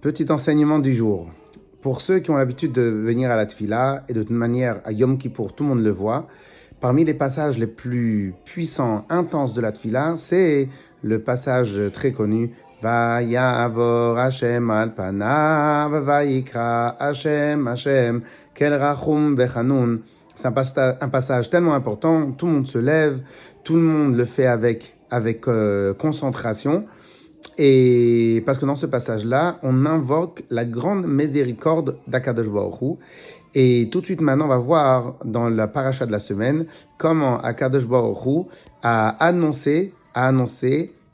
Petit enseignement du jour. Pour ceux qui ont l'habitude de venir à la Tfila, et de toute manière à Yom Kippour, tout le monde le voit, parmi les passages les plus puissants, intenses de la Tfila, c'est le passage très connu Vayavor Hashem al panav vayikra Hashem Hashem kel rachum vechanun. C'est un passage tellement important, tout le monde se lève, tout le monde le fait avec concentration. Et parce que dans ce passage-là, on invoque la grande miséricorde d'Akadosh Baruch Hu. Et tout de suite maintenant, on va voir dans la paracha de la semaine comment Akadosh Baruch Hu a annoncé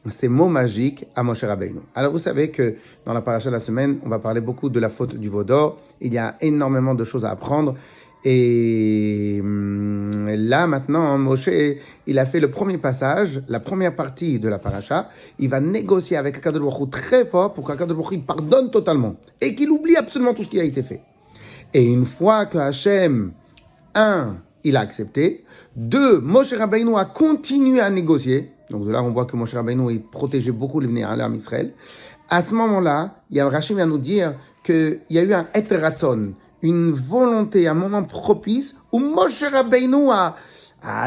ces mots magiques à Moshe Rabbeinu. Alors vous savez que dans la paracha de la semaine, on va parler beaucoup de la faute du veau d'or. Il y a énormément de choses à apprendre. Et là, maintenant, Moshe, il a fait le premier passage, la première partie de la paracha. Il va négocier avec Akadosh Baruch Hu très fort pour qu'Akadosh Baruch Hu pardonne totalement et qu'il oublie absolument tout ce qui a été fait. Et une fois que Hachem, il a accepté. 2, Moshe Rabbeinu a continué à négocier. Donc de là, on voit que Moshe Rabbeinu, il protégeait beaucoup les Bnei Israël. À ce moment-là, Rachid vient nous dire qu'il y a eu un Et Ratzon, une volonté, un moment propice où Moshe Rabbeinu a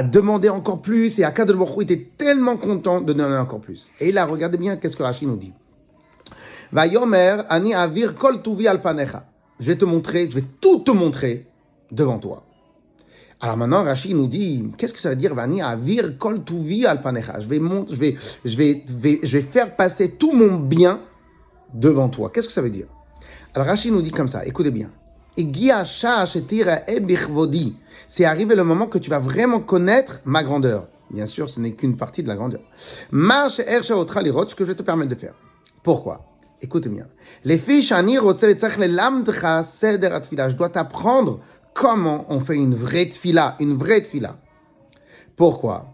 demandé encore plus et Akadosh Baruch Hu était tellement content de donner encore plus. Et là, regardez bien qu'est-ce que Rachid nous dit. Vayomer ani avir kol tuvi al panecha. Je vais tout te montrer devant toi. Alors maintenant, Rachid nous dit, qu'est-ce que ça veut dire Vani avir kol tuvi al panecha. Je vais faire passer tout mon bien devant toi. Qu'est-ce que ça veut dire? Alors Rachid nous dit comme ça, écoutez bien. C'est arrivé le moment que tu vas vraiment connaître ma grandeur. Bien sûr, ce n'est qu'une partie de la grandeur. Ce que je te permets de faire. Pourquoi? Écoute bien. Je dois t'apprendre comment on fait une vraie tfila. Pourquoi?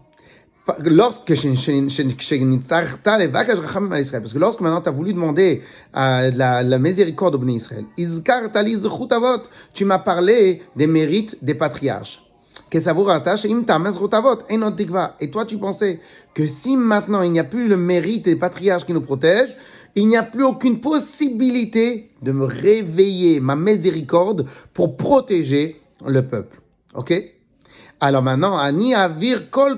Parce que lorsque maintenant tu as voulu demander la miséricorde au Bnei Israël, tu m'as parlé des mérites des patriarches. Et toi tu pensais que si maintenant il n'y a plus le mérite des patriarches qui nous protègent, il n'y a plus aucune possibilité de me réveiller ma miséricorde pour protéger le peuple. Ok? Alors maintenant, ni avir kol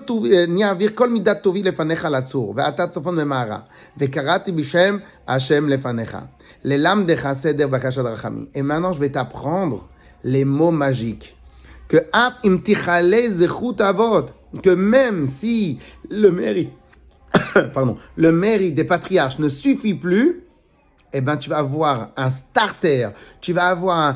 midat tovi lefanecha latzur, ve'ata tzafon memara, ve'karati bishem Hashem lefanecha, lelamdecha seder bakashat rachami. Et maintenant, je vais t'apprendre les mots magiques. Que af im tichale zechut avot, que même si le mérite des patriarches ne suffit plus, eh ben, tu vas avoir un starter, tu vas avoir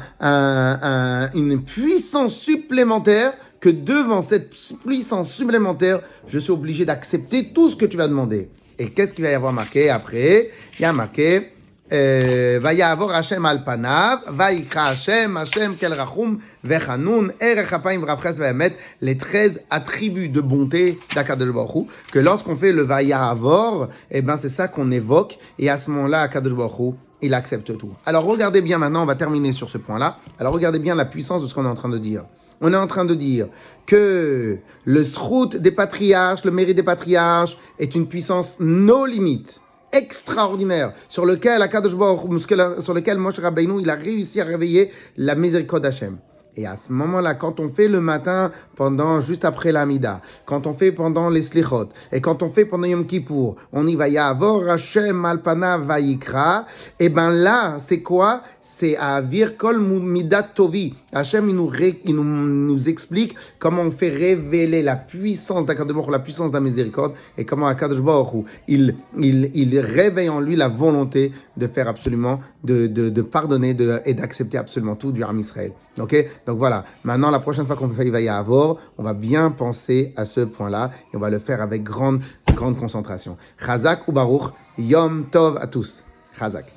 une puissance supplémentaire, que devant cette puissance supplémentaire, je suis obligé d'accepter tout ce que tu vas demander. Et qu'est-ce qu'il va y avoir marqué après? Il y a marqué Vayavor Hashem al panav, vayikra Hashem kel rachum vechanun, erech hapayim v'rav ches v'emet, les 13 attributs de bonté d'Akadosh Baruch Hu, que lorsqu'on fait le Vayavor, eh ben c'est ça qu'on évoque, et à ce moment-là, Akadosh Baruch Hu, il accepte tout. Alors regardez bien maintenant, on va terminer sur ce point-là. Alors regardez bien la puissance de ce qu'on est en train de dire. On est en train de dire que le srout des patriarches, le mérite des patriarches est une puissance no limite, extraordinaire, sur lequel Moshe Rabbeinu il a réussi à réveiller la miséricorde d'Hachem. Et à ce moment-là, quand on fait le matin, juste après l'Amida, quand on fait pendant les Slichot, et quand on fait pendant Yom Kippour, on y va, Yavor Hashem al panav vayikra, et ben là, c'est quoi? C'est Avir kol midat tovi. Hashem, il nous explique comment on fait révéler la puissance d'Akadosh Baruch Hu, la puissance de la miséricorde, et comment Akadosh Baruch Hu, il réveille en lui la volonté de faire absolument, de pardonner et d'accepter absolument tout du Ham Israël. Ok? Donc voilà, maintenant la prochaine fois qu'on fait Vayavor, on va bien penser à ce point-là et on va le faire avec grande concentration. Chazak ou Baruch, Yom Tov à tous. Chazak.